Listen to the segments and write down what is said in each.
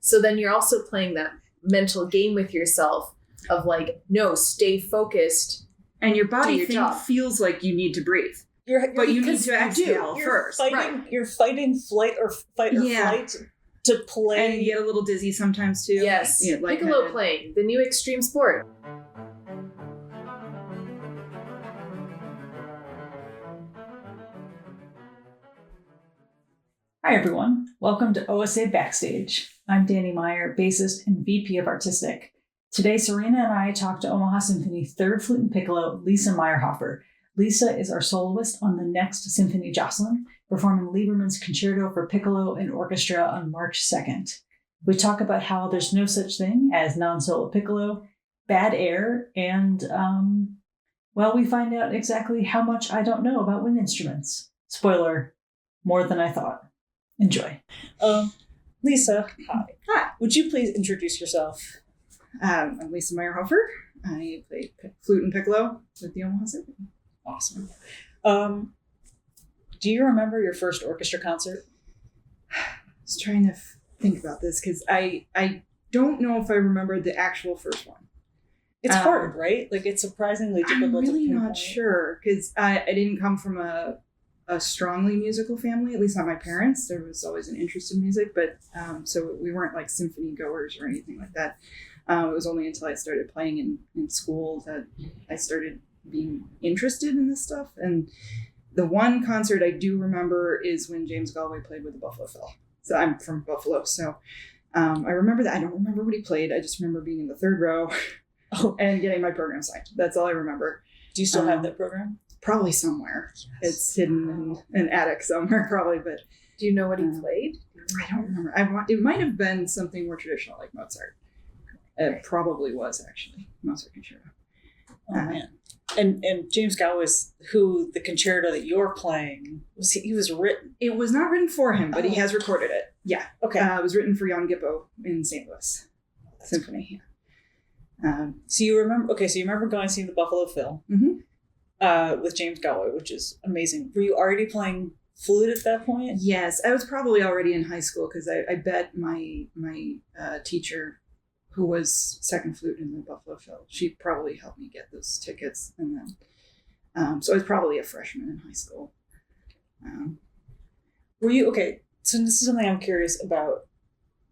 So then you're also playing that mental game with yourself of like, no, stay focused. And your body feels like you need to breathe. But you need to exhale first. You're fighting flight or flight to play. And you get a little dizzy sometimes too. Yes. Piccolo playing, the new extreme sport. Hi everyone, welcome to OSA Backstage. I'm Dani Meyer, bassist and VP of Artistic. Today, Serena and I talk to Omaha Symphony third Flute Piccolo Lisa Meyerhofer. Lisa is our soloist on the next Symphony Jocelyn, performing Lieberman's Concerto for Piccolo and Orchestra on March 2nd. We talk about how there's no such thing as non-solo piccolo, bad air, and, we find out exactly how much I don't know about wind instruments. Spoiler, more than I thought. Enjoy. Lisa, hi. Hi. Would you please introduce yourself? I'm Lisa Meyerhofer. I play flute and piccolo with the Omaha Symphony. Awesome. Do you remember your first orchestra concert? I was trying to think about this because I don't know if I remember the actual first one. It's hard, right? Like, it's surprisingly difficult. I'm really not sure because I didn't come from a strongly musical family, at least not my parents. There was always an interest in music, but so we weren't like symphony goers or anything like that. It was only until I started playing in school that I started being interested in this stuff. And the one concert I do remember is when James Galway played with the Buffalo Phil. So I'm from Buffalo, so I remember that. I don't remember what he played. I just remember being in the third row and getting my program signed. That's all I remember. Do you still have that program? Probably somewhere. Yes. It's hidden in an attic somewhere, probably. But do you know what he played? I don't remember. It might have been something more traditional, like Mozart. It probably was actually Mozart Concerto. Oh man! And James Galway, who the concerto that you're playing he was written. It was not written for him, but he has recorded it. Yeah. Okay. It was written for Jan Gippo in St. Louis Symphony. So you remember? Okay, so you remember going to see the Buffalo Phil. Mm-hmm. With James Galway, which is amazing. Were you already playing flute at that point? Yes, I was probably already in high school because I bet my teacher, who was second flute in the Buffalo Phil, she probably helped me get those tickets. And then, so I was probably a freshman in high school. Were you, okay, so this is something I'm curious about.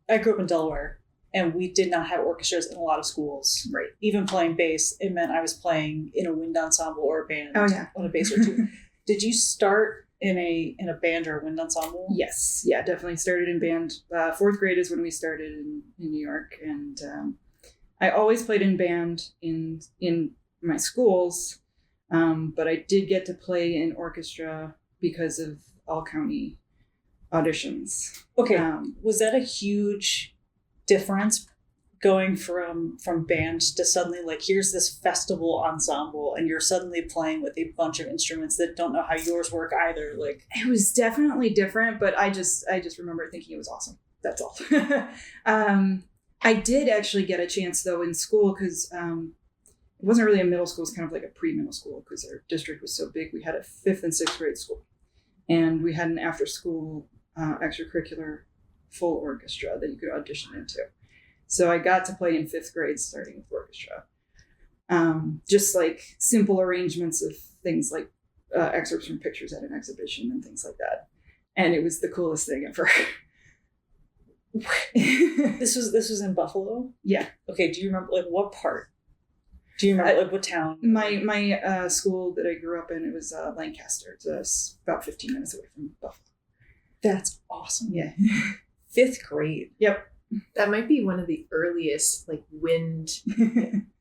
I grew up in Delaware. And we did not have orchestras in a lot of schools. Right. Even playing bass, it meant I was playing in a wind ensemble or a band. Oh, yeah. On a bass or two. Did you start in a band or a wind ensemble? Yes. Yeah, definitely started in band. Fourth grade is when we started in New York. And I always played in band in my schools. But I did get to play in orchestra because of all-county auditions. Okay. Was that a huge difference going from band to suddenly like here's this festival ensemble and you're suddenly playing with a bunch of instruments that don't know how yours work either? Like, it was definitely different, but I just remember thinking it was awesome. That's all. I did actually get a chance though in school because it wasn't really a middle school. It was kind of like a pre-middle school because our district was so big. We had a 5th and 6th grade school, and we had an after school extracurricular full orchestra that you could audition into. So I got to play in 5th grade starting with orchestra. Just like simple arrangements of things like excerpts from pictures at an exhibition and things like that. And it was the coolest thing ever. This was in Buffalo? Yeah. Okay, do you remember like what part? Do you remember like what town? My school that I grew up in, it was Lancaster. It's about 15 minutes away from Buffalo. That's awesome. Yeah. 5th grade. Yep. That might be one of the earliest like wind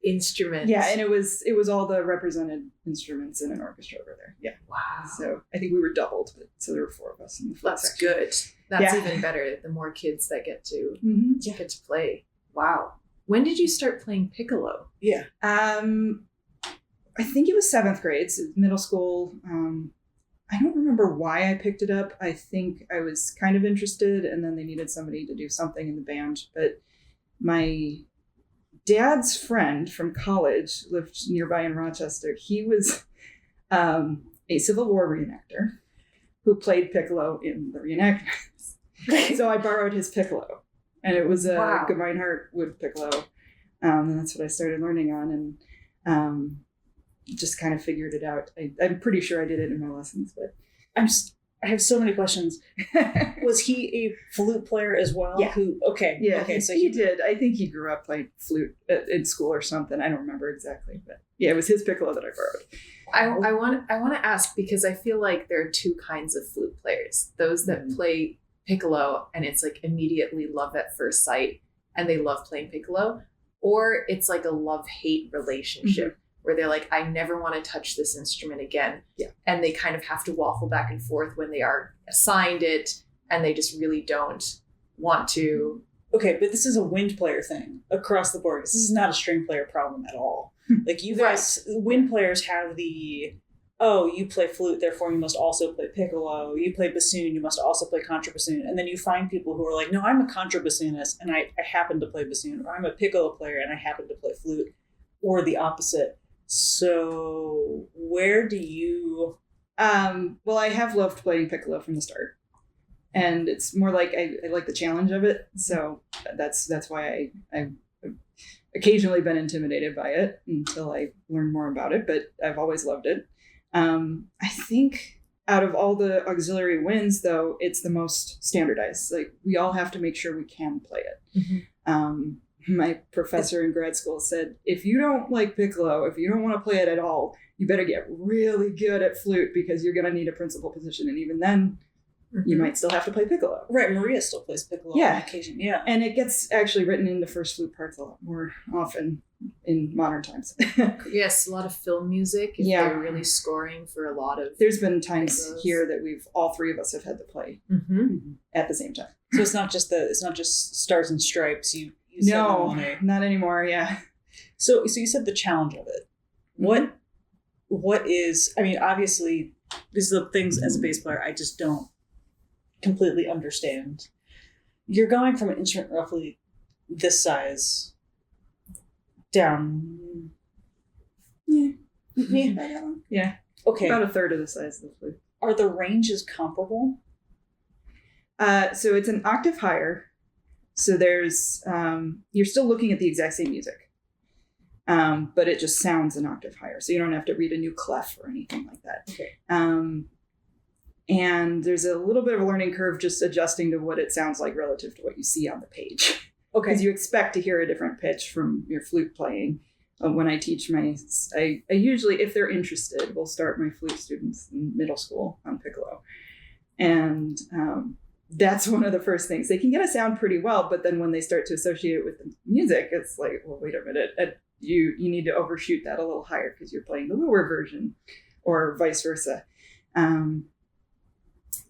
instruments. Yeah, and it was all the represented instruments in an orchestra over there. Yeah. Wow. So I think we were doubled, but so there were 4 of us in the flute That's section. good. That's even better. The more kids that get to get to play. Wow. When did you start playing piccolo? Yeah. I think it was 7th grade, so middle school. I don't remember why I picked it up. I think I was kind of interested, and then they needed somebody to do something in the band. But my dad's friend from college lived nearby in Rochester. He was a Civil War reenactor who played piccolo in the reenactments. So I borrowed his piccolo. and it was a Wow. Gemeinhardt wood piccolo. And that's what I started learning on, and just kind of figured it out. I'm pretty sure I did it in my lessons, but I have so many questions. Was he a flute player as well? Yeah. Okay, so he did. I think he grew up playing flute in school or something. I don't remember exactly, but yeah, it was his piccolo that I borrowed. I want to ask, because I feel like there are two kinds of flute players. Those that play piccolo and it's like immediately love at first sight and they love playing piccolo, or it's like a love-hate relationship where they're like, I never want to touch this instrument again. Yeah. And they kind of have to waffle back and forth when they are assigned it and they just really don't want to. Okay, but this is a wind player thing across the board. This is not a string player problem at all. Like you guys, wind players have the, you play flute, therefore you must also play piccolo. You play bassoon, you must also play contrabassoon. And then you find people who are like, no, I'm a contrabassoonist and I happen to play bassoon, or I'm a piccolo player and I happen to play flute, or the opposite. So where do you... Well, I have loved playing piccolo from the start. And it's more like I like the challenge of it. So that's why I've occasionally been intimidated by it until I learned more about it. But I've always loved it. I think out of all the auxiliary winds, though, it's the most standardized. Like, we all have to make sure we can play it. My professor in grad school said, if you don't like piccolo, if you don't want to play it at all, you better get really good at flute because you're going to need a principal position. And even then, you might still have to play piccolo. Right, Maria still plays piccolo on occasion. Yeah. And it gets actually written into first flute parts a lot more often in modern times. Yes, a lot of film music. If they're really scoring for a lot of... There's been times here that all three of us have had to play at the same time. So it's not just Stars and Stripes. You no, not anymore. Yeah. So you said the challenge of it. What is? I mean, obviously, these are the things as a bass player I just don't completely understand. You're going from an instrument roughly this size down. Yeah. Okay. About a third of the size of the flute. Are the ranges comparable? So it's an octave higher. So there's, you're still looking at the exact same music, but it just sounds an octave higher. So you don't have to read a new clef or anything like that. Okay. And there's a little bit of a learning curve just adjusting to what it sounds like relative to what you see on the page. Okay. Because you expect to hear a different pitch from your flute playing. When I teach I usually, if they're interested, will start my flute students in middle school on piccolo. And that's one of the first things. They can get a sound pretty well, but then when they start to associate it with the music, it's like, well, wait a minute. You need to overshoot that a little higher because you're playing the lower version, or vice versa.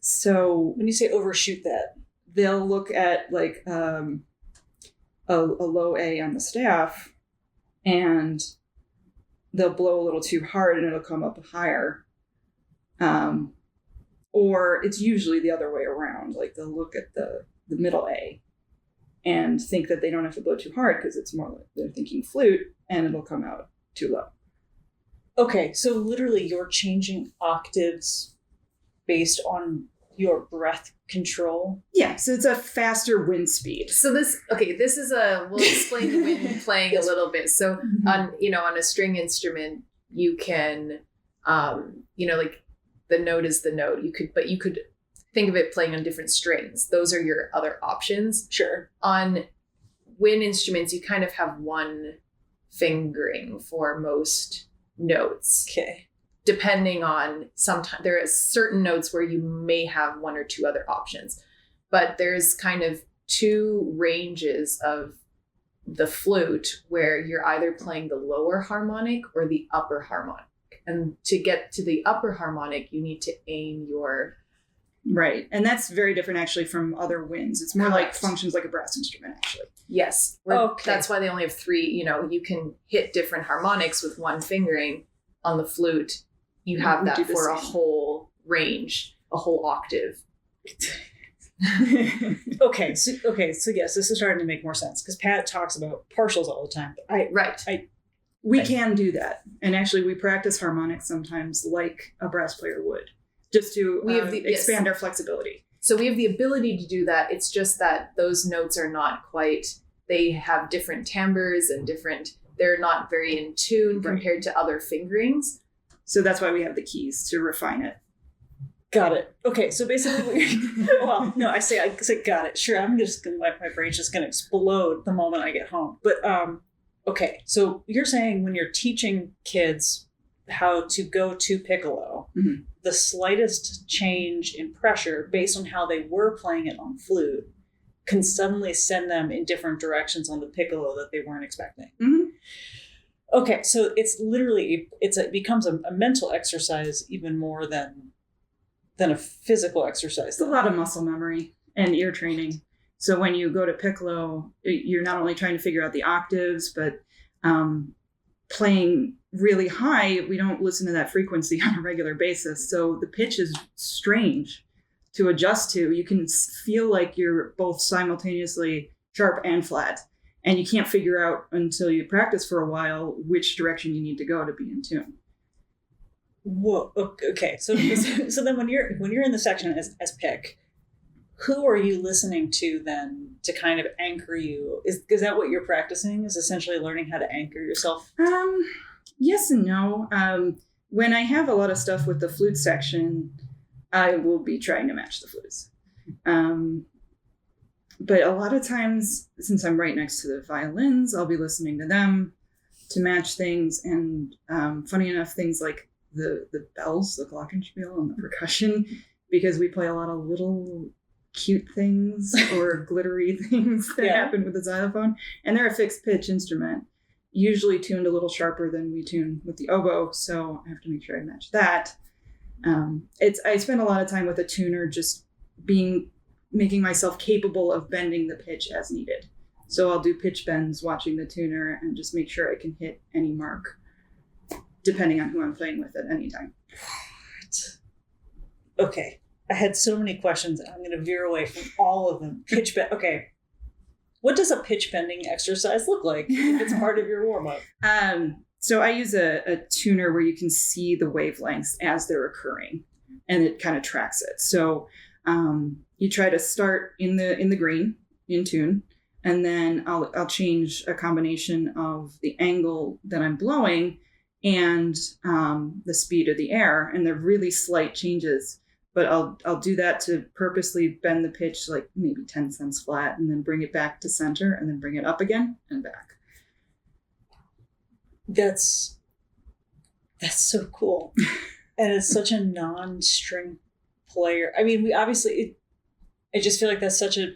So when you say overshoot that, they'll look at like a low A on the staff, and they'll blow a little too hard and it'll come up higher. Or it's usually the other way around. Like, they'll look at the middle A and think that they don't have to blow too hard because it's more like they're thinking flute, and it'll come out too low. Okay, so literally you're changing octaves based on your breath control? Yeah, so it's a faster wind speed. So we'll explain the wind playing a little bit. So on a string instrument, you can, like, the note is the note. You could think of it playing on different strings. Those are your other options. Sure. On wind instruments, you kind of have one fingering for most notes. Okay. Depending on, sometimes there are certain notes where you may have one or two other options, but there's kind of two ranges of the flute where you're either playing the lower harmonic or the upper harmonic. And to get to the upper harmonic, you need to aim your... Right. And that's very different actually from other winds. It's more like functions like a brass instrument, actually. Yes. Okay. That's why they only have three. You can hit different harmonics with one fingering. On the flute, you have that for a whole range, a whole octave. Okay, so yes, this is starting to make more sense because Pat talks about partials all the time. We can do that, and actually, we practice harmonics sometimes like a brass player would, just to expand our flexibility. So we have the ability to do that. It's just that those notes are not quite, they have different timbres and they're not very in tune compared to other fingerings. So that's why we have the keys to refine it. Got it. Okay, so basically, well, no, I say got it. Sure, I'm just gonna, my brain's just gonna explode the moment I get home. But okay, so you're saying when you're teaching kids how to go to piccolo, mm-hmm. the slightest change in pressure based on how they were playing it on flute can suddenly send them in different directions on the piccolo that they weren't expecting. Mm-hmm. Okay, so it's literally it becomes a mental exercise even more than a physical exercise. It's a lot of muscle memory and ear training. So when you go to piccolo, you're not only trying to figure out the octaves, but playing really high, we don't listen to that frequency on a regular basis. So the pitch is strange to adjust to. You can feel like you're both simultaneously sharp and flat. And you can't figure out until you practice for a while which direction you need to go to be in tune. Whoa. Okay. So then when you're in the section as pick, who are you listening to then to kind of anchor you? Is that what you're practicing? Is essentially learning how to anchor yourself? Yes and no. When I have a lot of stuff with the flute section, I will be trying to match the flutes. But a lot of times, since I'm right next to the violins, I'll be listening to them to match things. And funny enough, things like the bells, the glockenspiel, and the percussion, because we play a lot of little cute things or glittery things that happen with the xylophone. And they're a fixed pitch instrument, usually tuned a little sharper than we tune with the oboe. So I have to make sure I match that. I spend a lot of time with a tuner just making myself capable of bending the pitch as needed. So I'll do pitch bends watching the tuner and just make sure I can hit any mark depending on who I'm playing with at any time. Okay. I had so many questions. I'm going to veer away from all of them. Pitch bend. Okay. What does a pitch bending exercise look like if it's part of your warm-up? So I use a tuner where you can see the wavelengths as they're occurring, and it kind of tracks it. So you try to start in the green, in tune, and then I'll change a combination of the angle that I'm blowing and the speed of the air, and they're really slight changes. But I'll do that to purposely bend the pitch like maybe 10 cents flat, and then bring it back to center, and then bring it up again and back. That's so cool. And it's such a non-string player. I mean, I just feel like that's such a,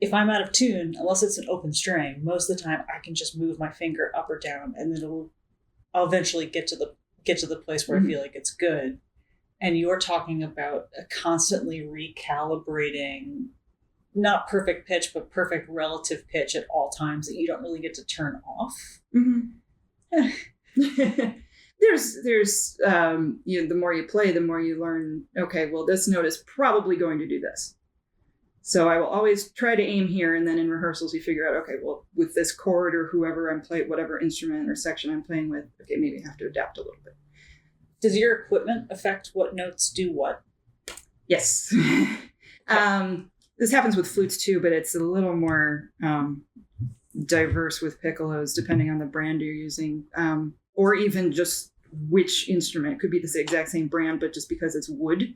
if I'm out of tune, unless it's an open string, most of the time I can just move my finger up or down, and then I'll eventually get to the place where I feel like it's good. And you're talking about a constantly recalibrating, not perfect pitch, but perfect relative pitch at all times that you don't really get to turn off. Mm-hmm. There's the more you play, the more you learn, okay, well, this note is probably going to do this. So I will always try to aim here, and then in rehearsals you figure out, okay, well, with this chord or whoever I'm playing, whatever instrument or section I'm playing with, okay, maybe I have to adapt a little bit. Does your equipment affect what notes do what? Yes. This happens with flutes too, but it's a little more diverse with piccolos, depending on the brand you're using, or even just which instrument. It could be the exact same brand, but just because it's wood,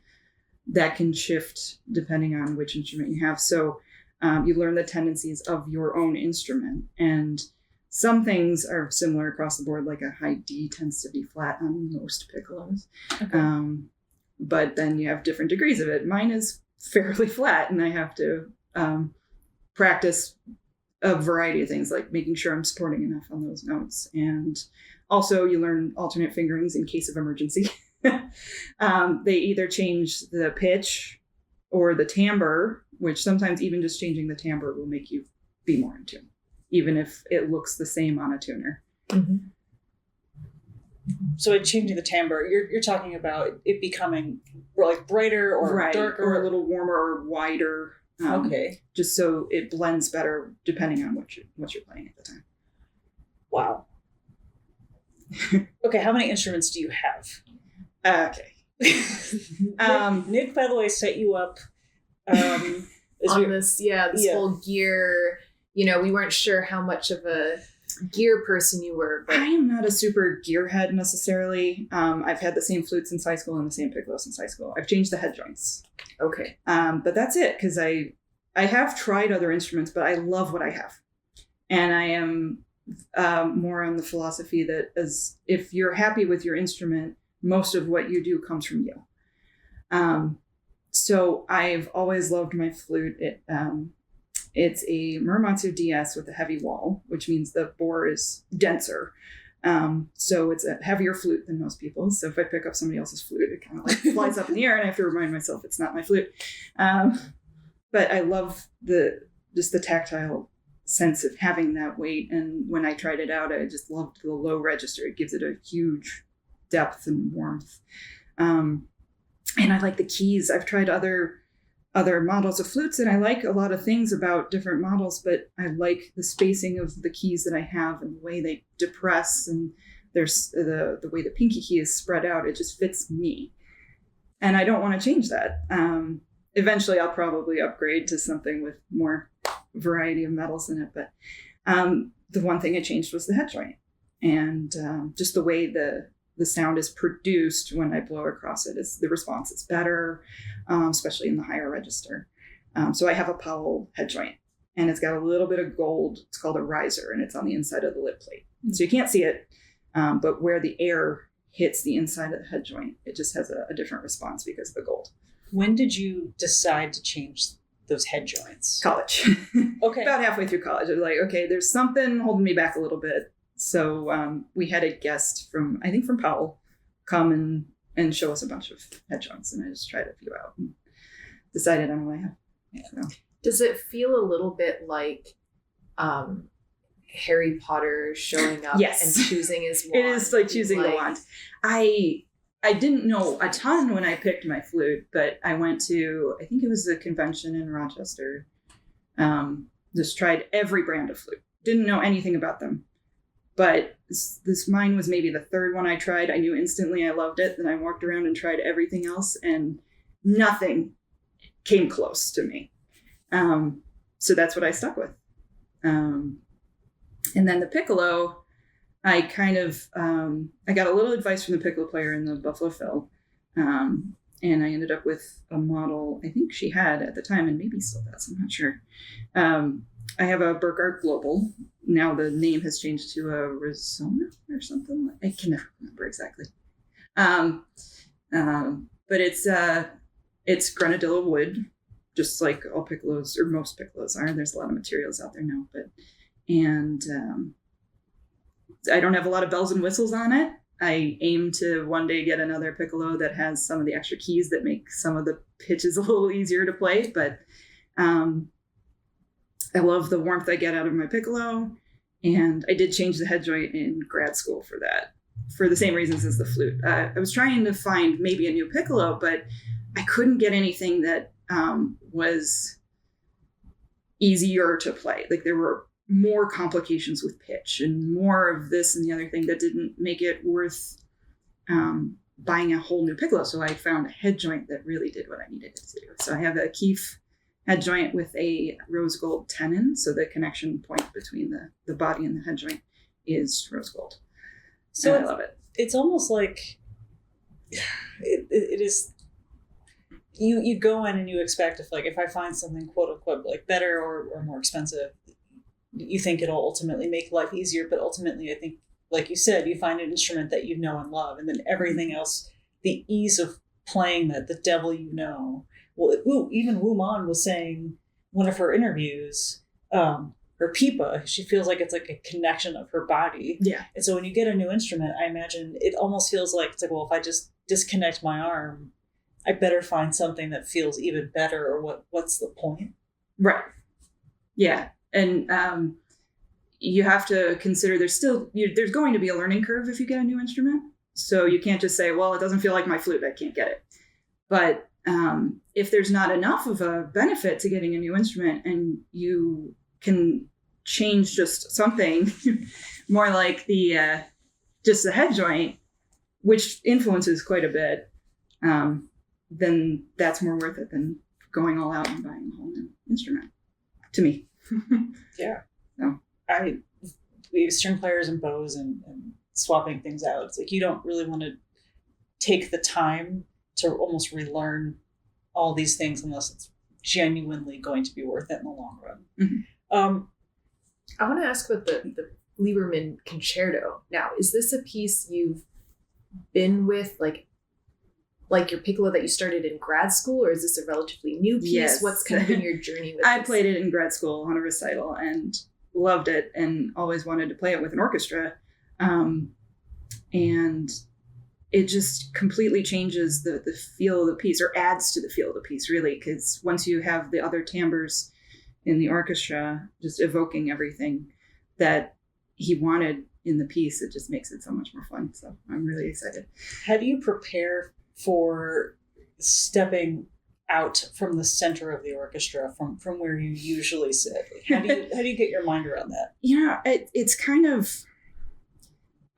that can shift depending on which instrument you have. So you learn the tendencies of your own instrument. And some things are similar across the board, like a high D tends to be flat on most piccolos. Okay. But then you have different degrees of it. Mine is fairly flat, and I have to practice a variety of things, like making sure I'm supporting enough on those notes. And also you learn alternate fingerings in case of emergency. They either change the pitch or the timbre, which sometimes even just changing the timbre will make you be more in tune, even if it looks the same on a tuner. Mm-hmm. So changing the timbre, you're talking about it becoming like brighter or darker, or a little warmer or wider. Okay, just so it blends better depending on what you're playing at the time. Wow. Okay, how many instruments do you have? Okay, Nick, by the way, set you up on this whole gear. We weren't sure how much of a gear person you were, but I am not a super gearhead necessarily. I've had the same flute since high school and the same piccolo since high school. I've changed the head joints. Okay. But that's it, because I have tried other instruments, but I love what I have. And I am more on the philosophy that if you're happy with your instrument, most of what you do comes from you. So I've always loved my flute. It's a Muramatsu DS with a heavy wall, which means the bore is denser. So it's a heavier flute than most people's. So if I pick up somebody else's flute, it kind of like flies up in the air and I have to remind myself it's not my flute. But I love the tactile sense of having that weight. And when I tried it out, I just loved the low register. It gives it a huge depth and warmth. And I like the keys. I've tried other models of flutes, and I like a lot of things about different models, but I like the spacing of the keys that I have and the way they depress, and there's the way the pinky key is spread out. It just fits me. And I don't want to change that. Eventually I'll probably upgrade to something with more variety of metals in it. But the one thing I changed was the head joint, and just the way the sound is produced when I blow across it. The response is better, especially in the higher register. So I have a Powell head joint, and it's got a little bit of gold. It's called a riser, and it's on the inside of the lip plate. So you can't see it, but where the air hits the inside of the head joint, it just has a different response because of the gold. When did you decide to change those head joints? College. Okay. About halfway through college, I was like, okay, there's something holding me back a little bit. So we had a guest from Powell come and show us a bunch of head joints, and I just tried a few out and decided on what I have. So. Does it feel a little bit like Harry Potter showing up and choosing his wand? It is like choosing the wand. I didn't know a ton when I picked my flute, but I went to, I think it was a convention in Rochester. Just tried every brand of flute. Didn't know anything about them. But mine was maybe the third one I tried. I knew instantly I loved it. Then I walked around and tried everything else, and nothing came close to me. So that's what I stuck with. And then the piccolo, I kind of, I got a little advice from the piccolo player in the Buffalo Phil. And I ended up with a model I think she had at the time, and maybe still does, I'm not sure. I have a Burkhardt Global. Now the name has changed to a Rizona or something. I can never remember exactly. But it's granadillo wood, just like all piccolos, or most piccolos are. There's a lot of materials out there now, and I don't have a lot of bells and whistles on it. I aim to one day get another piccolo that has some of the extra keys that make some of the pitches a little easier to play, but I love the warmth I get out of my piccolo, and I did change the head joint in grad school for that, for the same reasons as the flute. I was trying to find maybe a new piccolo, but I couldn't get anything that was easier to play. Like there were more complications with pitch and more of this and the other thing that didn't make it worth buying a whole new piccolo. So I found a head joint that really did what I needed it to do. So I have a Keefe head joint with a rose gold tenon. So the connection point between the body and the head joint is rose gold. So I love it. It's almost like it is. You go in and you expect if I find something quote unquote like better or more expensive, you think it'll ultimately make life easier. But ultimately, I think, like you said, you find an instrument that you know and love, and then everything else, the ease of playing that, the devil you know. Well, even Wu Man was saying one of her interviews, her pipa, she feels like it's like a connection of her body. Yeah. And so when you get a new instrument, I imagine it almost feels like it's like, well, if I just disconnect my arm, I better find something that feels even better, or what's the point? Right. Yeah. And you have to consider there's going to be a learning curve if you get a new instrument. So you can't just say, well, it doesn't feel like my flute, I can't get it. But if there's not enough of a benefit to getting a new instrument, and you can change just something more like just the head joint, which influences quite a bit, then that's more worth it than going all out and buying a whole new instrument, to me. Yeah. No. We have string players and bows and swapping things out. It's like you don't really want to take the time to almost relearn all these things unless it's genuinely going to be worth it in the long run. Mm-hmm. I want to ask about the Lieberman Concerto. Now, is this a piece you've been with, like your piccolo that you started in grad school, or is this a relatively new piece? Yes. What's kind of been your journey with I this? played it in grad school on a recital and loved it and always wanted to play it with an orchestra. And it just completely changes the feel of the piece, or adds to the feel of the piece, really, because once you have the other timbres in the orchestra just evoking everything that he wanted in the piece, it just makes it so much more fun. So I'm really excited. How do you prepare for stepping out from the center of the orchestra, from where you usually sit? How do you get your mind around that? Yeah, it's kind of,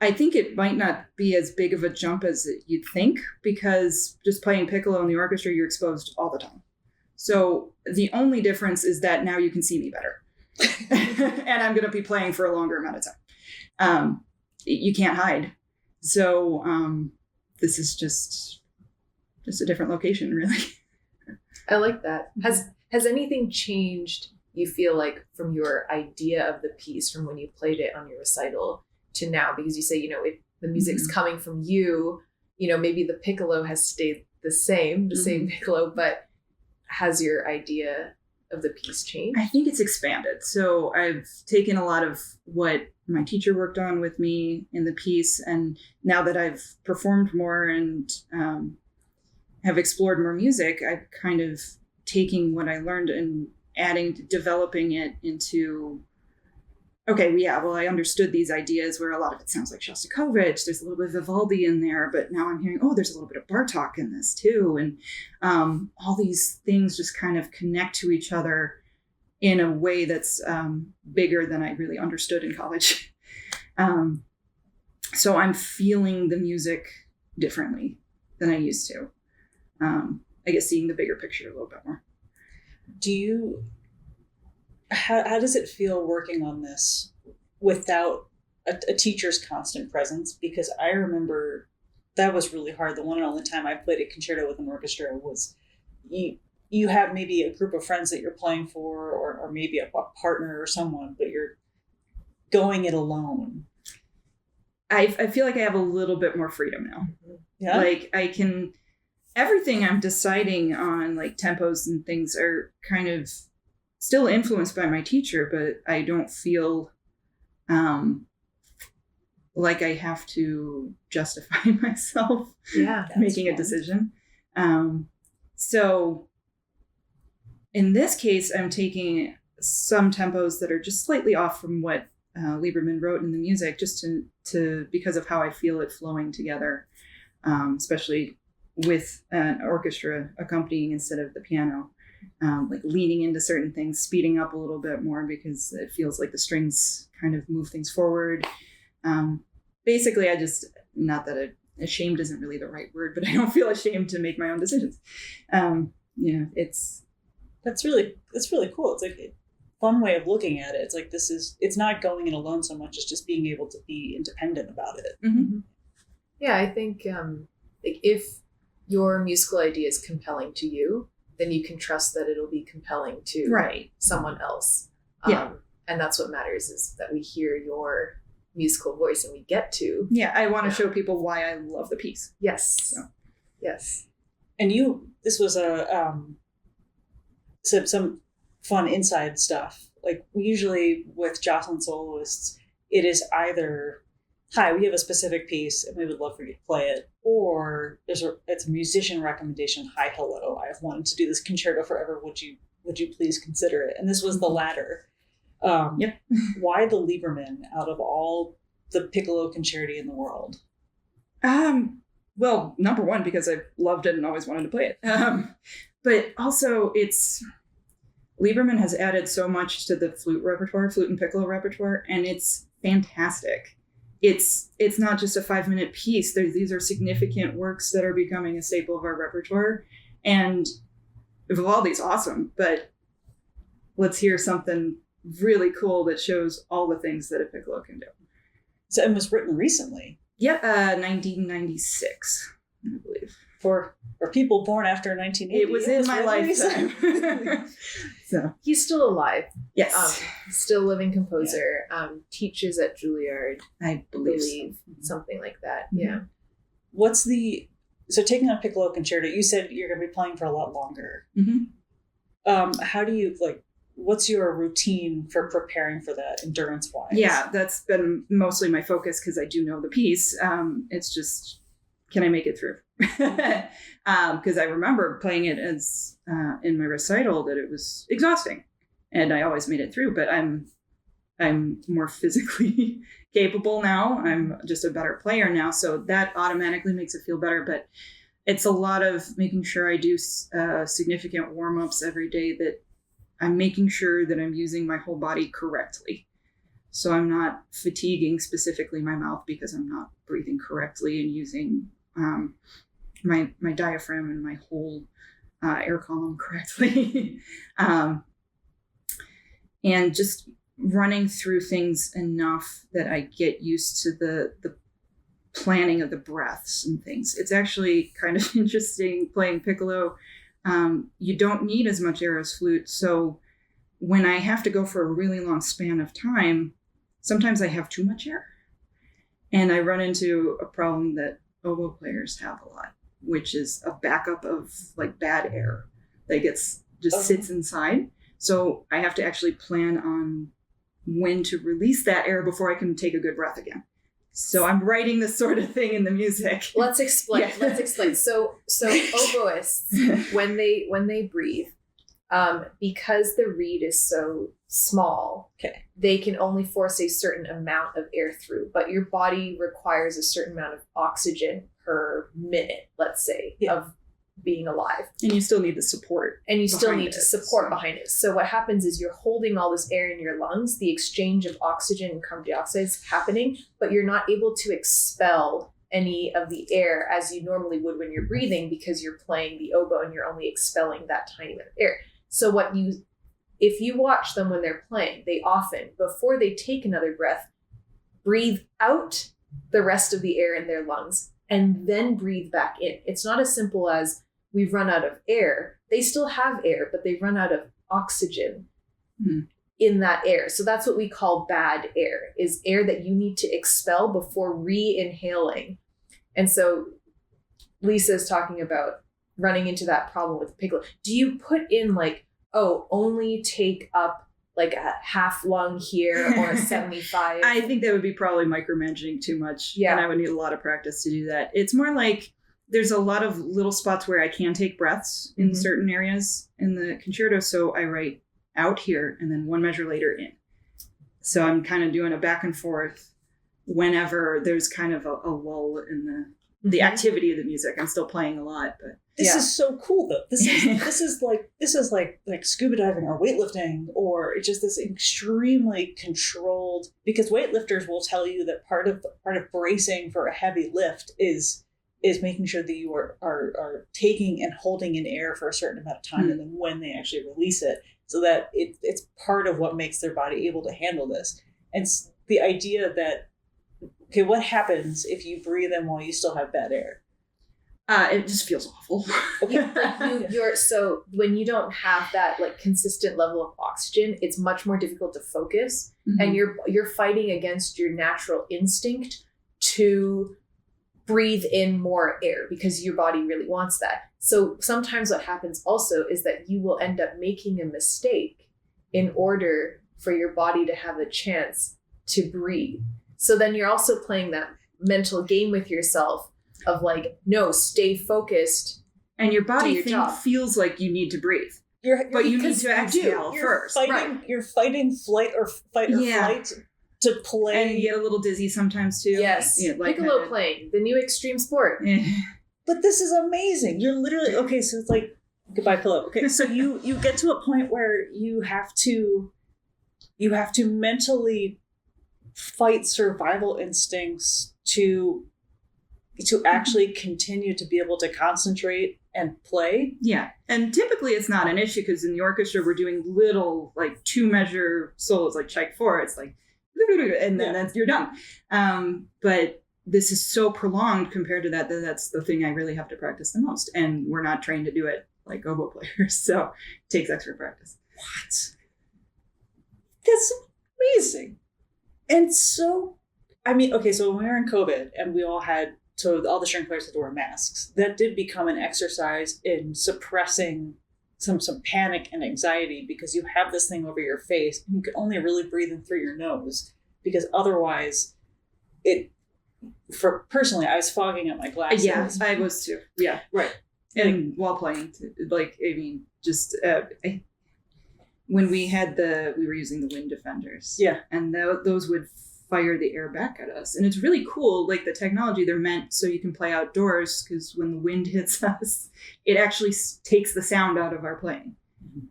I think it might not be as big of a jump as you'd think, because just playing piccolo in the orchestra, you're exposed all the time. So the only difference is that now you can see me better. And I'm going to be playing for a longer amount of time. You can't hide. So this is just a different location, really. I like that. Has anything changed, you feel like, from your idea of the piece from when you played it on your recital to now? Because you say, the music's coming from you, maybe the piccolo has stayed the same piccolo, but has your idea of the piece changed? I think it's expanded. So I've taken a lot of what my teacher worked on with me in the piece, and now that I've performed more and have explored more music, I've kind of taking what I learned and developing it into, I understood these ideas where a lot of it sounds like Shostakovich. There's a little bit of Vivaldi in there, but now I'm hearing, there's a little bit of Bartók in this too. And all these things just kind of connect to each other in a way that's bigger than I really understood in college. So I'm feeling the music differently than I used to. I guess seeing the bigger picture a little bit more. How does it feel working on this without a teacher's constant presence? Because I remember that was really hard. The one and only time I played a concerto with an orchestra was you have maybe a group of friends that you're playing for, or maybe a partner or someone, but you're going it alone. I feel like I have a little bit more freedom now. Yeah. Like I can, everything I'm deciding on, like tempos and things, are kind of still influenced by my teacher, but I don't feel like I have to justify myself making a decision. So in this case, I'm taking some tempos that are just slightly off from what Lieberman wrote in the music, just to because of how I feel it flowing together, especially with an orchestra accompanying instead of the piano, like leaning into certain things, speeding up a little bit more because it feels like the strings kind of move things forward. Basically, I just, not that ashamed isn't really the right word, but I don't feel ashamed to make my own decisions. That's really cool. It's like a fun way of looking at it. It's like it's not going it alone so much as just being able to be independent about it. Mm-hmm. Yeah, I think if your musical idea is compelling to you, then you can trust that it'll be compelling to someone else. And that's what matters, is that we hear your musical voice and we get to. Yeah, I want to show people why I love the piece. Yes. So. Yes. And this was some fun inside stuff. Like usually with Jocelyn soloists, it is either, hi, we have a specific piece and we would love for you to play it, or it's a musician recommendation. Hi, hello, I've wanted to do this concerto forever. Would you please consider it? And this was the latter. Why the Lieberman out of all the piccolo concerti in the world? Well, number one, because I've loved it and always wanted to play it. But also Lieberman has added so much to the flute and piccolo repertoire, and it's fantastic. it's not just a 5-minute piece. These are significant works that are becoming a staple of our repertoire. And Vivaldi's awesome, but let's hear something really cool that shows all the things that a piccolo can do. So it was written recently. Yeah, 1996, I believe. For people born after 1980. It was in my lifetime. So He's still alive. yes, Still living composer. Teaches at Juilliard, I believe believe. something like that. Mhm. Yeah. So taking on piccolo concerto, you said you're going to be playing for a lot longer. Mm-hmm. How do you what's your routine for preparing for that endurance wise? Yeah, that's been mostly my focus because I do know the piece. It's just, can I make it through? Because I remember playing it as in my recital that it was exhausting, and I always made it through. But I'm more physically capable now. I'm just a better player now, so that automatically makes it feel better. But it's a lot of making sure I do significant warm-ups every day, that I'm making sure that I'm using my whole body correctly. So I'm not fatiguing specifically my mouth because I'm not breathing correctly and using my diaphragm and my whole air column correctly. And just running through things enough that I get used to the planning of the breaths and things. It's actually kind of interesting playing piccolo. You don't need as much air as flute. So when I have to go for a really long span of time, sometimes I have too much air. And I run into a problem that oboe players have a lot, which is a backup of bad air that sits inside. So I have to actually plan on when to release that air before I can take a good breath again. So I'm writing this sort of thing in the music. Let's explain. Yeah. Let's explain. So oboists, when they breathe, because the reed is so small, Okay. they can only force a certain amount of air through, but your body requires a certain amount of oxygen per minute, let's say, Yeah. of being alive. And you still need the support. And you still behind need to it, support so. behind it. So what happens is you're holding all this air in your lungs, the exchange of oxygen and carbon dioxide is happening, but you're not able to expel any of the air as you normally would when you're breathing, because you're playing the oboe and you're only expelling that tiny bit of air. So if you watch them when they're playing, they often, before they take another breath, breathe out the rest of the air in their lungs and then breathe back in. It's not as simple as we've run out of air. They still have air, but they've run out of oxygen in that air. So that's what we call bad air, is air that you need to expel before re-inhaling. And so Lisa is talking about running into that problem with piccolo. Do you put in only take up a half lung here or a 75? I think that would be probably micromanaging too much. Yeah. And I would need a lot of practice to do that. It's more like there's a lot of little spots where I can take breaths in certain areas in the concerto. So I write out here and then one measure later in. So I'm kind of doing a back and forth whenever there's kind of a lull in the activity of the music. I'm still playing a lot, but This is so cool though. This is like scuba diving or weightlifting, or just this extremely controlled, because weightlifters will tell you that part of bracing for a heavy lift is making sure that you are taking and holding in air for a certain amount of time, and then when they actually release it, so that it's part of what makes their body able to handle this. And the idea that, okay, what happens if you breathe in while you still have bad air? it just feels awful. So when you don't have that consistent level of oxygen, it's much more difficult to focus, and you're fighting against your natural instinct to breathe in more air because your body really wants that. So sometimes what happens also is that you will end up making a mistake in order for your body to have a chance to breathe. So then you're also playing that mental game with yourself of no, stay focused. And your body job. feels like you need to breathe. But you need to exhale first. You're fighting flight or flight to play. And you get a little dizzy sometimes too. Yes. Piccolo playing, the new extreme sport. But this is amazing. You're literally, okay, so it's goodbye pillow. Okay, so you get to a point where you have to mentally fight survival instincts to actually continue to be able to concentrate and play. Yeah. And typically it's not an issue because in the orchestra, we're doing little like 2-measure solos like Czech 4. It's like, and then you're done. But this is so prolonged compared to that's the thing I really have to practice the most. And we're not trained to do it like oboe players. So it takes extra practice. What? That's amazing. And so, I mean, okay, so when we were in COVID and we all had, so all the string players had to wear masks, that did become an exercise in suppressing some panic and anxiety because you have this thing over your face and you can only really breathe in through your nose because otherwise personally, I was fogging up my glasses. Yeah, I was too. Yeah, right. And while playing, like, I mean, just when we were using the wind defenders. Yeah. And those would fire the air back at us. And it's really cool, like the technology, they're meant so you can play outdoors because when the wind hits us, it actually takes the sound out of our playing.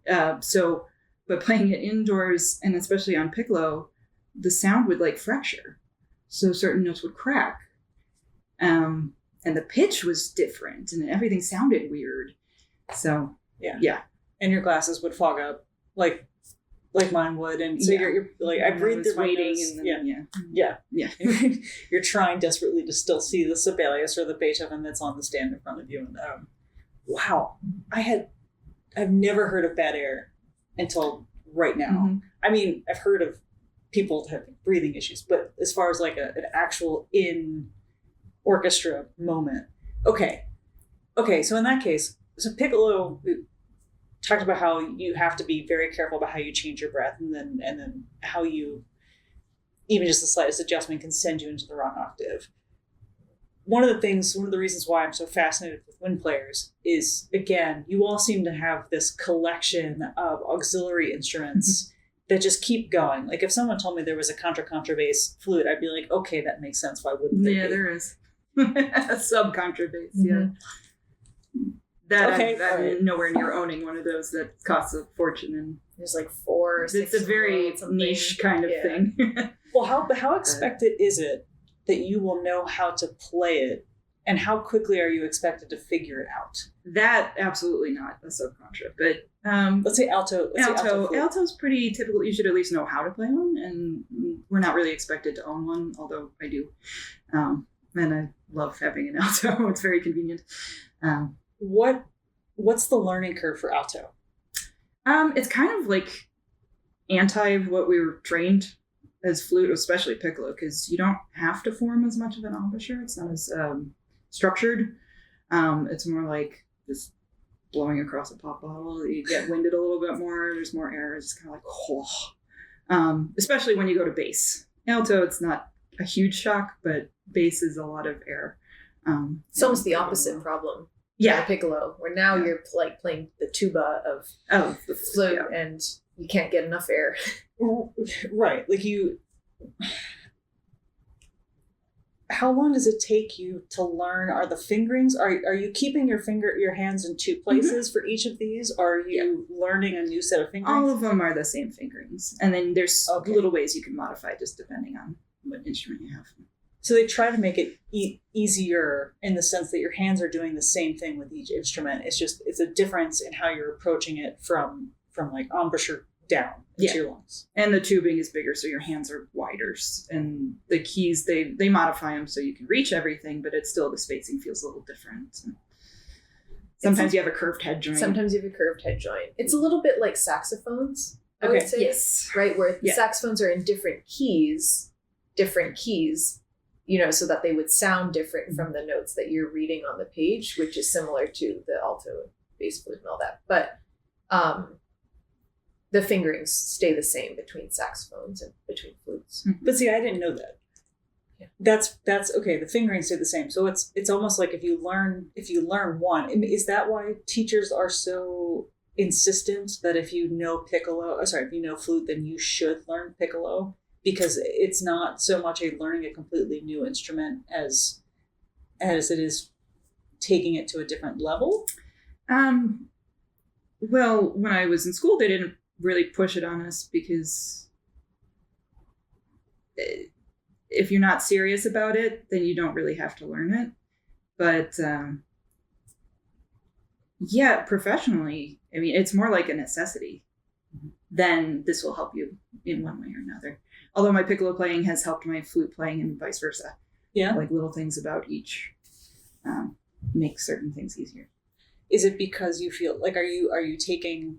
But playing it indoors, and especially on piccolo, the sound would like fracture. So certain notes would crack. And the pitch was different and everything sounded weird. So, yeah. And your glasses would fog up like mine would. And so you're like, I breathed through my nose. And Yeah. You're trying desperately to still see the Sibelius or the Beethoven that's on the stand in front of you. And wow, I've never heard of bad air until right now. Mm-hmm. I mean, I've heard of people having breathing issues, but as far as like an actual in orchestra moment. Okay. So in that case, so piccolo, we talked about how you have to be very careful about how you change your breath and then how you, even just the slightest adjustment can send you into the wrong octave. One of the reasons why I'm so fascinated with wind players is, again, you all seem to have this collection of auxiliary instruments that just keep going. Like if someone told me there was a contrabass flute, I'd be like, okay, that makes sense. Why wouldn't they? Yeah, there is. A sub-contrabass, yeah. I'm nowhere near owning one of those that costs a fortune. And there's like 4 or 6. It's a very niche kind of thing. Well, how expected is it that you will know how to play it, and how quickly are you expected to figure it out? That absolutely not a subcontra, but let's say alto. Alto's pretty typical. You should at least know how to play one, and we're not really expected to own one, although I do, and I love having an alto. It's very convenient. What's the learning curve for alto? It's kind of like anti what we were trained as flute, especially piccolo, because you don't have to form as much of an embouchure. It's not as structured. It's more like just blowing across a pop bottle. You get winded a little bit more. There's more air. It's kind of like, oh. Especially when you go to bass. Alto, it's not a huge shock, but bass is a lot of air. It's almost the opposite problem. Yeah, piccolo, where now you're like playing the tuba of the flute, and you can't get enough air. Right, like how long does it take you to learn? Are the fingerings, are you keeping your hands in 2 places for each of these? Or are you learning a new set of fingerings? All of them are the same fingerings. And then there's little ways you can modify just depending on what instrument you have. So they try to make it easier in the sense that your hands are doing the same thing with each instrument. It's a difference in how you're approaching it from like embouchure down into your lungs. And the tubing is bigger, so your hands are wider. And the keys, they modify them so you can reach everything, but it's still, the spacing feels a little different. Sometimes you have a curved head joint. It's a little bit like saxophones, I would say. Yes. Right, where the saxophones are in different keys, so that they would sound different from the notes that you're reading on the page, which is similar to the alto, bass flute, and all that. But the fingerings stay the same between saxophones and between flutes. Mm-hmm. But see, I didn't know that. Yeah. That's okay. The fingerings stay the same. So it's almost like if you learn one, is that why teachers are so insistent that if you know flute, then you should learn piccolo? Because it's not so much learning a completely new instrument as it is taking it to a different level. Well, when I was in school, they didn't really push it on us because if you're not serious about it, then you don't really have to learn it. But yeah, professionally, I mean, it's more like a necessity. Then this will help you in one way or another. Although my piccolo playing has helped my flute playing and vice versa. Yeah. Like little things about each make certain things easier. Is it because you feel like, are you taking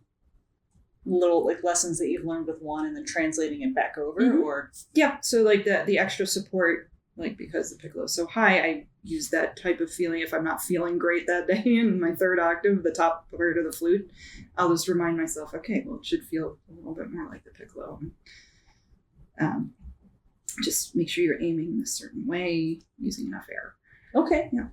little like lessons that you've learned with one and then translating it back over? Mm-hmm. Or yeah, so like the extra support, like because the piccolo is so high, I use that type of feeling. If I'm not feeling great that day in my third octave, the top part of the flute, I'll just remind myself, okay, well, it should feel a little bit more like the piccolo. Just make sure you're aiming in a certain way, using enough air. okay. Yeah.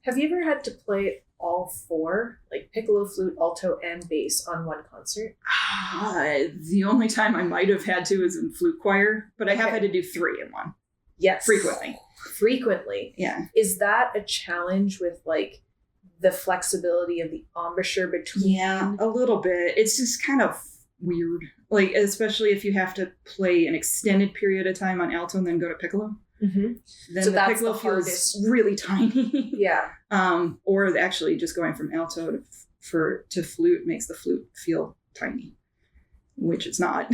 Have you ever had to play all four, like piccolo, flute, alto, and bass on one concert? The only time I might have had to is in flute choir, but I have Okay. had to do 3 in one. Yes. Frequently. Yeah. Is that a challenge with like the flexibility of the embouchure between? Yeah, a little bit. It's just kind of weird. Like, especially if you have to play an extended period of time on alto and then go to piccolo. Mm-hmm. Then So the that's piccolo the feels hardest. really tiny. Yeah. Or actually just going from alto to flute makes the flute feel tiny, which it's not.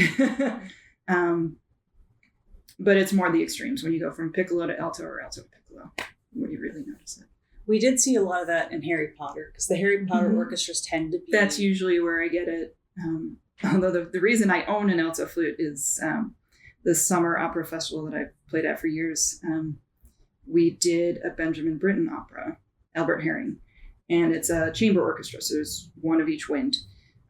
But it's more the extremes when you go from piccolo to alto or alto to piccolo when you really notice it. We did see a lot of that in Harry Potter because the Harry Potter Mhm. orchestras tend to be. That's usually where I get it. Although the reason I own an alto flute is the summer opera festival that I've played at for years. We did a Benjamin Britten opera, Albert Herring, and it's a chamber orchestra, so there's one of each wind.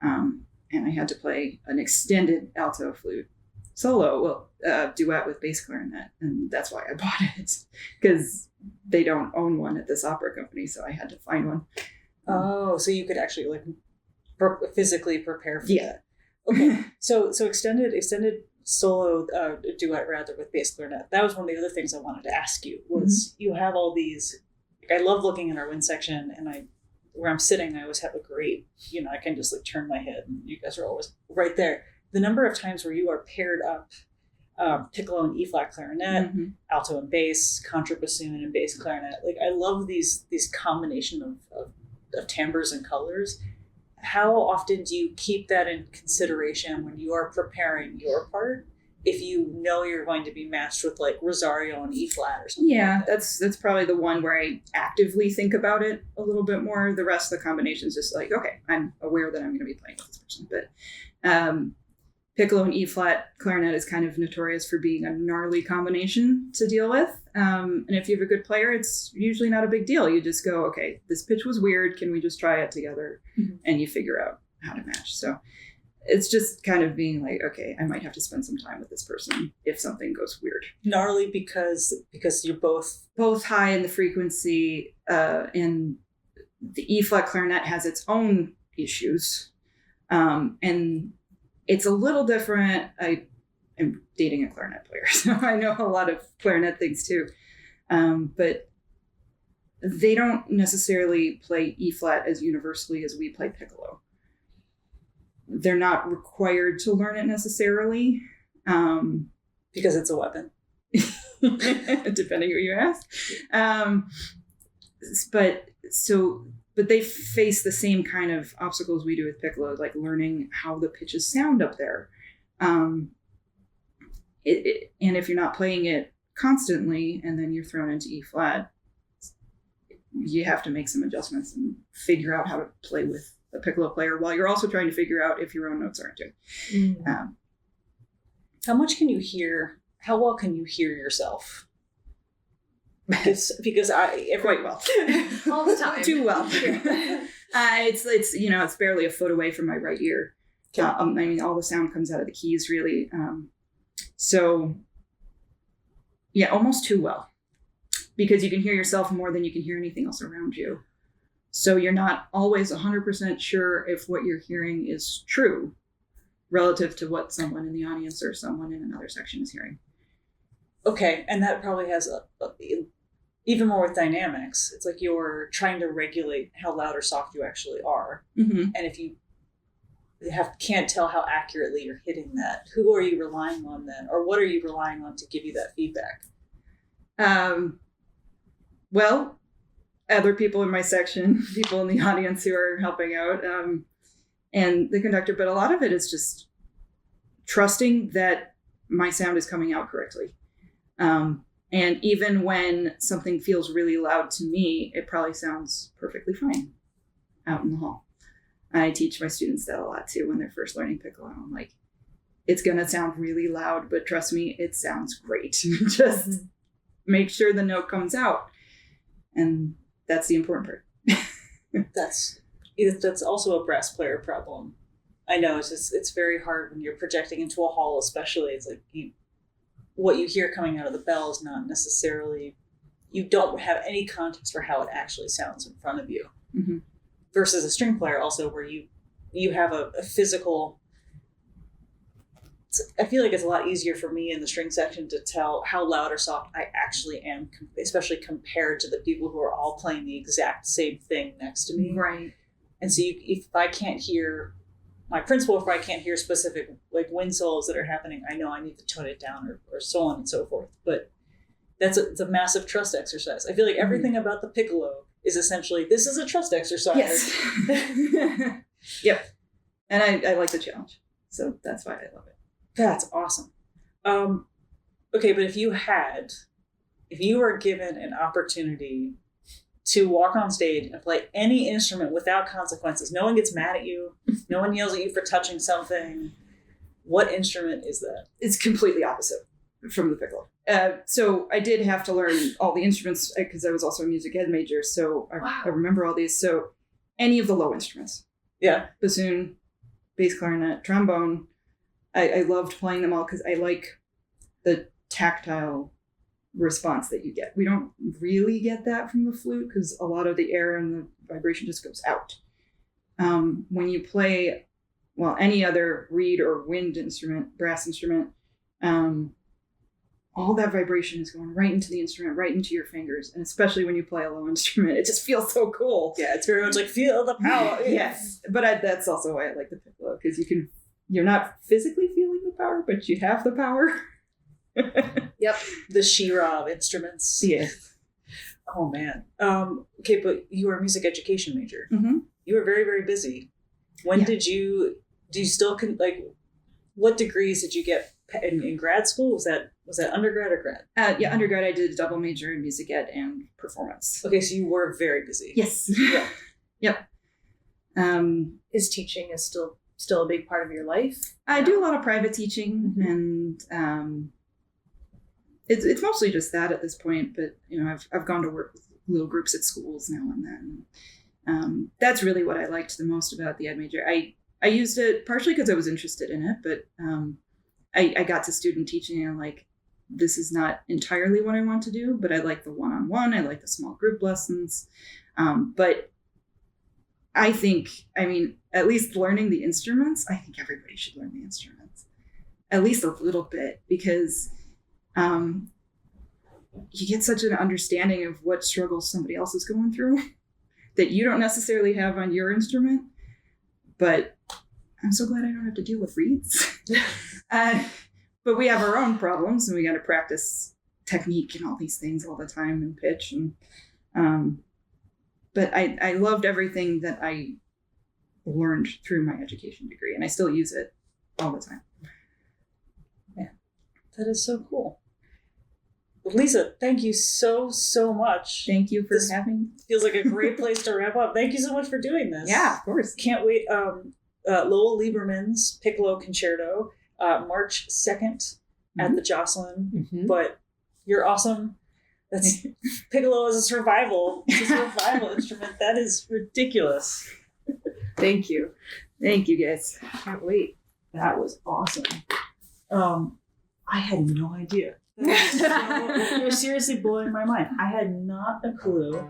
And I had to play an extended alto flute solo, duet with bass clarinet, and that's why I bought it, because they don't own one at this opera company, so I had to find one. Oh, so you could actually like physically prepare for Yeah. that. Okay, so extended solo duet rather with bass clarinet. That was one of the other things I wanted to ask you was you have all these. I love looking in our wind section, and where I'm sitting, I always have a great. I can just like turn my head, and you guys are always right there. The number of times where you are paired up, piccolo and E flat clarinet, alto and bass, contrabassoon and bass clarinet. Like I love these combination of timbres and colors. How often do you keep that in consideration when you are preparing your part? If you know you're going to be matched with like Rosario and E flat or something. Yeah, like that. that's probably the one where I actively think about it a little bit more. The rest of the combinations just like, okay, I'm aware that I'm going to be playing with this person. But piccolo and E flat clarinet is kind of notorious for being a gnarly combination to deal with. And if you have a good player, it's usually not a big deal. You just go, okay, this pitch was weird. Can we just try it together? Mm-hmm. And you figure out how to match. So it's just kind of being like, okay, I might have to spend some time with this person if something goes weird. Gnarly because you're both High in the frequency, and the E flat clarinet has its own issues. And it's a little different. I am dating a clarinet player, so I know a lot of clarinet things too. But they don't necessarily play E flat as universally as we play piccolo. They're not required to learn it necessarily. because it's a weapon. Depending who you ask. But they face the same kind of obstacles we do with piccolo, like learning how the pitches sound up there. And if you're not playing it constantly and then you're thrown into E flat, you have to make some adjustments and figure out how to play with a piccolo player while you're also trying to figure out if your own notes aren't doing. How much can you hear? How well can you hear yourself? Because Quite well. All the time. Too well. It's barely a foot away from my right ear. Okay. I mean, all the sound comes out of the keys, really. So, yeah, almost too well. Because you can hear yourself more than you can hear anything else around you. So you're not always 100% sure if what you're hearing is true relative to what someone in the audience or someone in another section is hearing. Okay, and that probably has even more with dynamics. It's like you're trying to regulate how loud or soft you actually are. Mm-hmm. And if you can't tell how accurately you're hitting that. Who are you relying on then? Or what are you relying on to give you that feedback? Well, other people in my section, people in the audience who are helping out, and the conductor, but a lot of it is just trusting that my sound is coming out correctly. And even when something feels really loud to me, it probably sounds perfectly fine out in the hall. I teach my students that a lot too when they're first learning piccolo. I'm like, it's going to sound really loud, but trust me, it sounds great. Just make sure the note comes out. And that's the important part. That's also a brass player problem. I know it's very hard when you're projecting into a hall, especially. It's like what you hear coming out of the bell is not necessarily, you don't have any context for how it actually sounds in front of you. Mm-hmm. Versus a string player also, where you have a physical. I feel like it's a lot easier for me in the string section to tell how loud or soft I actually am, especially compared to the people who are all playing the exact same thing next to me. Right. And so if I can't hear my principal, if I can't hear specific like wind solos that are happening, I know I need to tone it down or so on and so forth. But it's a massive trust exercise. I feel like everything about the piccolo is essentially, this is a trust exercise. Yes. Yep. And I like the challenge. So that's why I love it. That's awesome. Okay, but if you were given an opportunity to walk on stage and play any instrument without consequences, no one gets mad at you, no one yells at you for touching something, what instrument is that? It's completely opposite from the piccolo. So I did have to learn all the instruments because I was also a music ed major. So I remember all these. So any of the low instruments. Yeah. Bassoon, bass clarinet, trombone. I loved playing them all because I like the tactile response that you get. We don't really get that from the flute because a lot of the air and the vibration just goes out. When you play, any other reed or wind instrument, brass instrument, all that vibration is going right into the instrument, right into your fingers. And especially when you play a low instrument, it just feels so cool. Yeah, it's very much like feel the power. Yes. But that's also why I like the piccolo, because you're not physically feeling the power, but you have the power. Yep. The Shira of instruments. Yeah. Oh, man. Okay, but you were a music education major. Mm-hmm. You were very, very busy. When do you still, what degrees did you get in grad school? Was that undergrad or grad? Undergrad, I did a double major in music ed and performance. Okay, so you were very busy. Yes. Yeah. Yep. Is teaching still a big part of your life? I do a lot of private teaching, and it's mostly just that at this point. But I've gone to work with little groups at schools now and then. That's really what I liked the most about the ed major. I used it partially because I was interested in it, but I got to student teaching and I'm like, this is not entirely what I want to do, but I like the one-on-one. I like the small group lessons. But I think, at least learning the instruments, I think everybody should learn the instruments, at least a little bit, because you get such an understanding of what struggles somebody else is going through that you don't necessarily have on your instrument. But I'm so glad I don't have to deal with reeds. But we have our own problems, and we got to practice technique and all these things all the time, and pitch. And but I loved everything that I learned through my education degree, and I still use it all the time. Yeah, that is so cool. Lisa, thank you so much. Thank you for having. Feels like a great place to wrap up. Thank you so much for doing this. Yeah, of course. Can't wait. Lowell Lieberman's Piccolo Concerto, March 2nd at the Jocelyn. Mm-hmm. But you're awesome. That's piccolo is a survival. It's a survival instrument. That is ridiculous. Thank you. Thank you, guys. Can't wait. That was awesome. I had no idea. It was seriously blowing my mind. I had not a clue